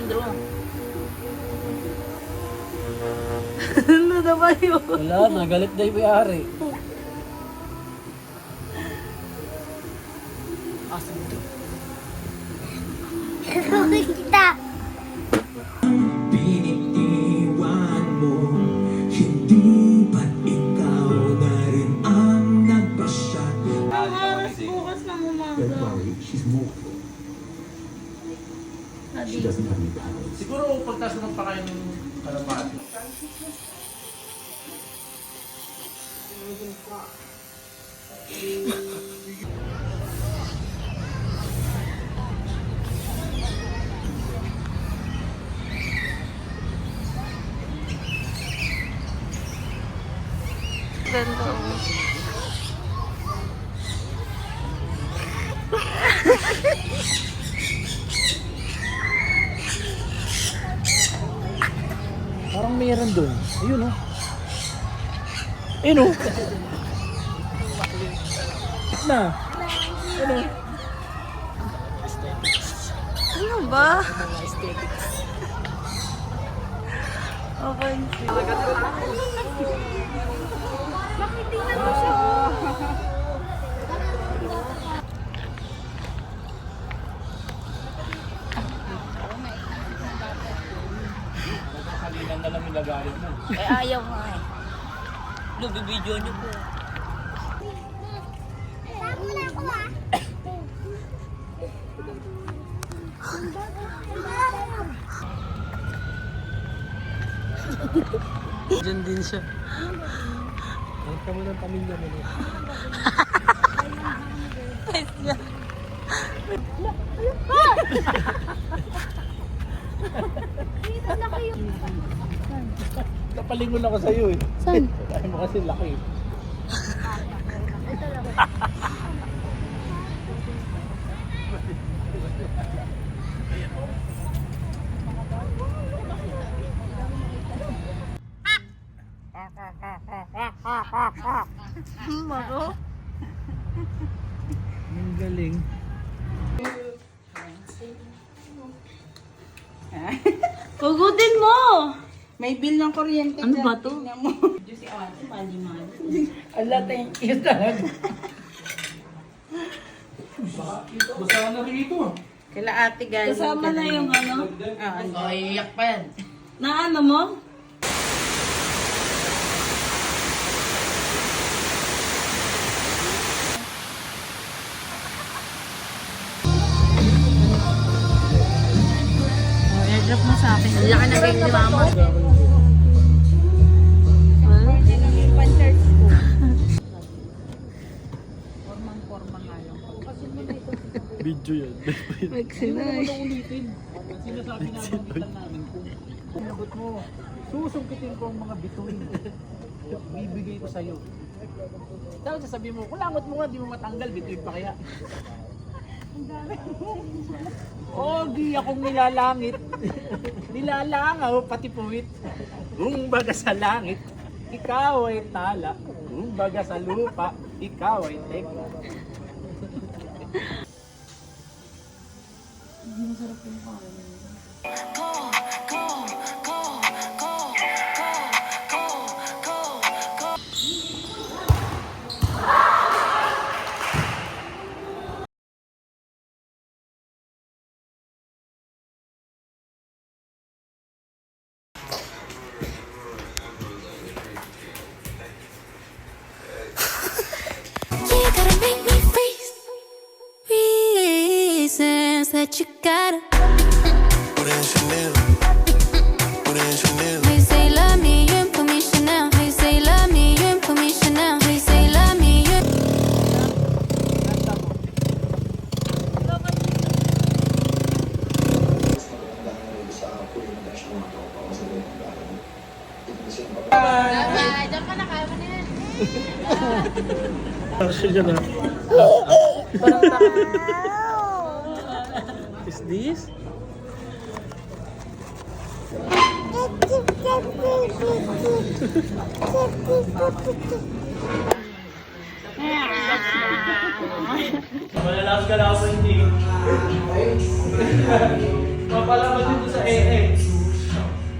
Sandro. Ano na ba yun? Wala, nagalit na yung may-ari. Kita. Binitiwan mo, hindi ba't ikaw na rin ang nagpasya? Bukas ng umaga. Don't worry, she's moved. She doesn't have any powers. Siguro pagtas naman pa kayo ng kalapati. Ganda. Parang mayroon doon. Ayun oh. Ayun oh. Na. Ano? Ano ba? Okay. Bakit tingnan mo siya? Kalinan na lang nilagalit mo. Eh, ayaw nga eh. Video niyo po. Diyan din siya. Ang kamo ng pamilya mo. Napalingon ako sa'yo eh. Saan? Kaya mo kasi laki. Maro? Ang galing. Hugutin mo! May bill ng kuryente. Ano ba to? Tingnan mo. Ala, thank you talaga. Basta na rin ito. Kaila ate guys. Kasama na yung ano? Oh, iiyak pa yan. Na ano mo? Airdrop mo sa akin. Ang laki ng game ni Mama. Pan-church ko. Formang-forma nga lang. Video yan. Magsinay. Sinasabi namin namin kung pinabot mo, susungkitin ko ang mga bituin. Bibigay ko sa'yo. Tapos sasabihin mo, kulangot mo nga, di mo matanggal, bituin pa kaya. Di akong nilalangit. Nilalangaw, pati puwit. Kung baga sa langit, ikaw ay tala. Kung baga sa lupa, ikaw ay tekla. You gotta make me freeze. Reasons that you gotta. Hey, say love me, you put me Chanel. Hey, say love me, you put me Chanel. Hey, say love me, you. Diyan ka na, kaya mo na yan. Partial ka na. Is this? Malalakas ka na ako hindi. Papalaman dito sa AA.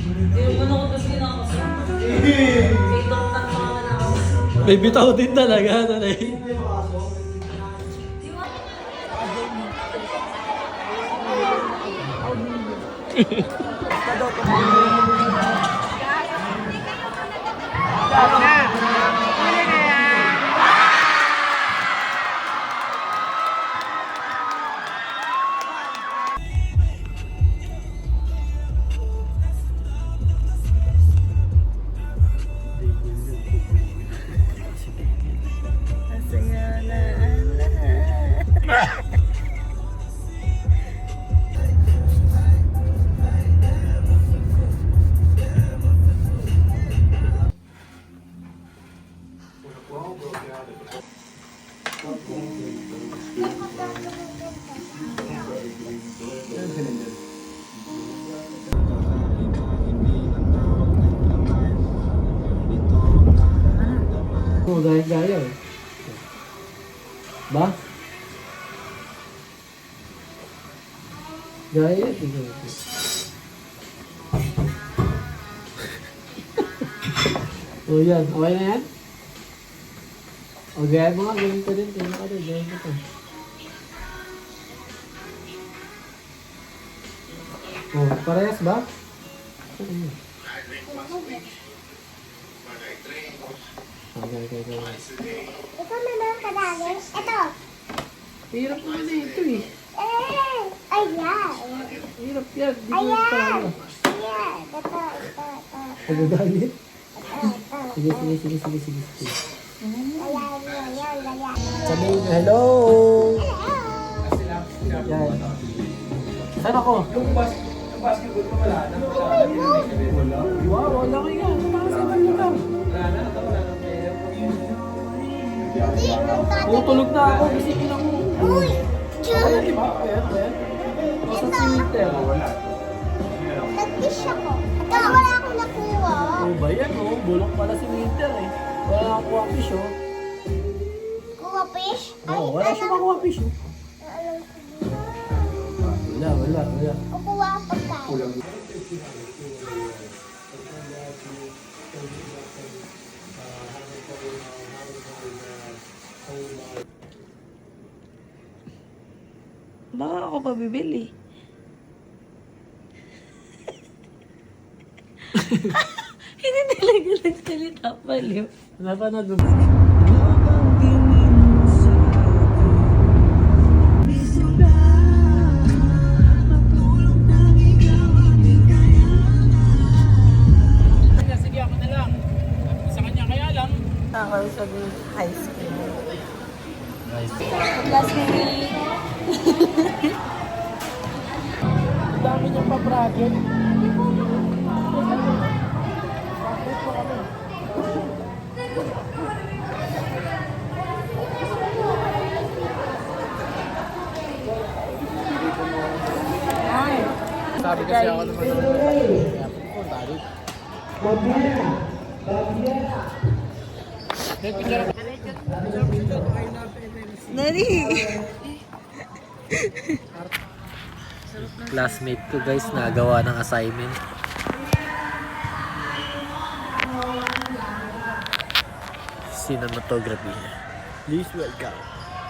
Hindi mo na ko tapos kinakasa. Ito ang mga nakakasa. May bitaw din talaga, nanay. Oo, gaya eh. Ba? Gaya, tingnan ito. O yan, okay na yan? O gaya mo nga, ganito din. Tingnan ka din, gaya mo ito. O, parehas ba? Okay. Ikaw na lang kadali. Ito. Hirap mo na ito eh. Ayan. Hirap yan. Di ko Ayan. talaga. Ayan. Ito. Pagdadali. Ito. Sige. Ayan. Sabihin nyo, hello! Yan. Saan ako? Yung basketball ko wala. Wow, wala ko yan. Basketball mo lang. Tutulog na ako. Bisipin ako. Uy! Ayan, di ba? Ayan. Nasa cementer. Nag-fish ako. Ito, wala akong nakuha. Oh, ba yan, oh? Bulok pala si Winter, eh. Wala akong kuha fish, oh. Kuha fish? Oo, wala siya makuha fish, oh. Wala. Kukuha ang pagkain. Baka ako pa bibili. Hindi talaga nagsalita paliw. Napanood mo. Sige, ako na lang. Sa kanya kaya lang. Ako sa high school. Ang dami niyang pa-project. Sabi kasi ako naman kaya pupunta rin. Nari! Classmate ko guys, nagawa ng assignment. Cinematography. Please welcome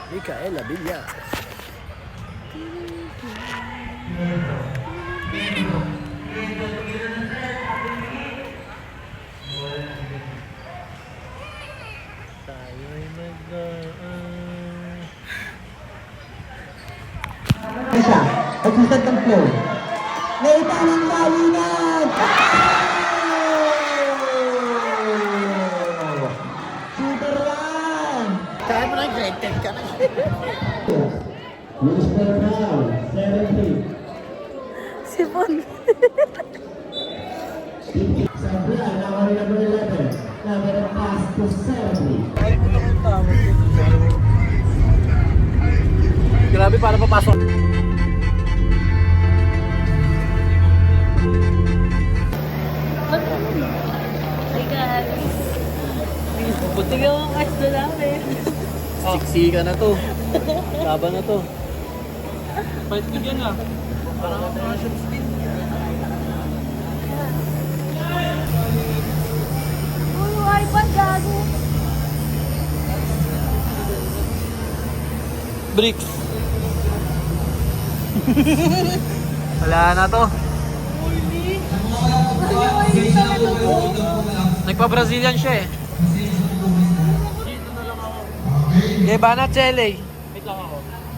Micaela Villar. Tayo'y magdaan. siya. Pagsusad ng flow. Naita ng kalinag! Super run! Kaya mo na grade 10 ka na. Whisper now, 70. Sipon. Sabria, now number 11. Number pass to 70. Grabe, para papasok. Hi guys. Buti ka mga guys na namin. Siksika na to. Laban na to. Fight ko dyan ah. Parang mga shots Bricks. Wala na to. Nagpa-Brazilian siya eh. Diba na, Chele?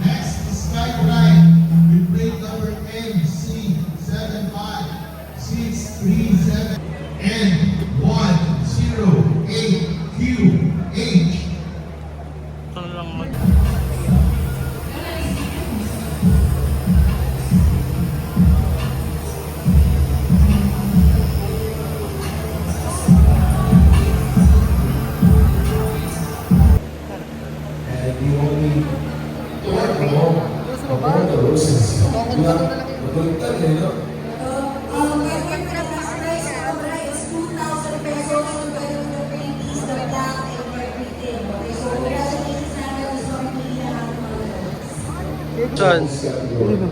Next, Skyline. We play number MC7563 N1008QH. Ano lang mag... And you only don't know about the roses. Magulita kayo, no? Saan? Siguro,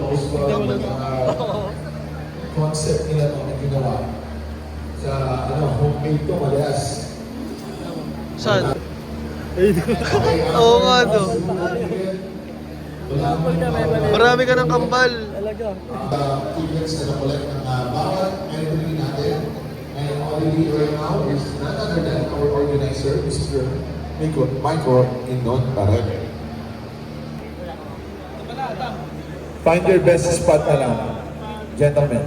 most mga concept nila na ginawa sa homemade to, madalas. Saan? Oo nga to. Marami ka ng kambal. Events na nakulat ng bawat entry natin. And all we need right now is none other than our organizer, Mr. Michael Indon Parebe. Find your best spot na lang, gentlemen.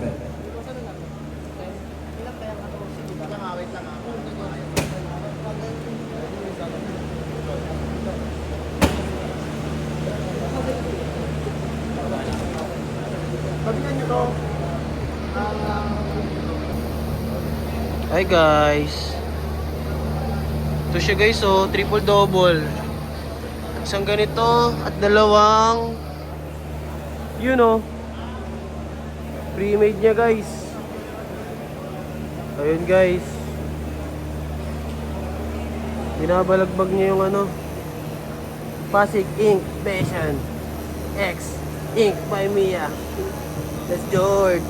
Hi guys. Ito siya guys, oh, triple double. Isang ganito at dalawang pre-made niya guys. Ayun guys. Binabalagbag niya yung Pasig Ink Passion X Ink by Mia. That's George.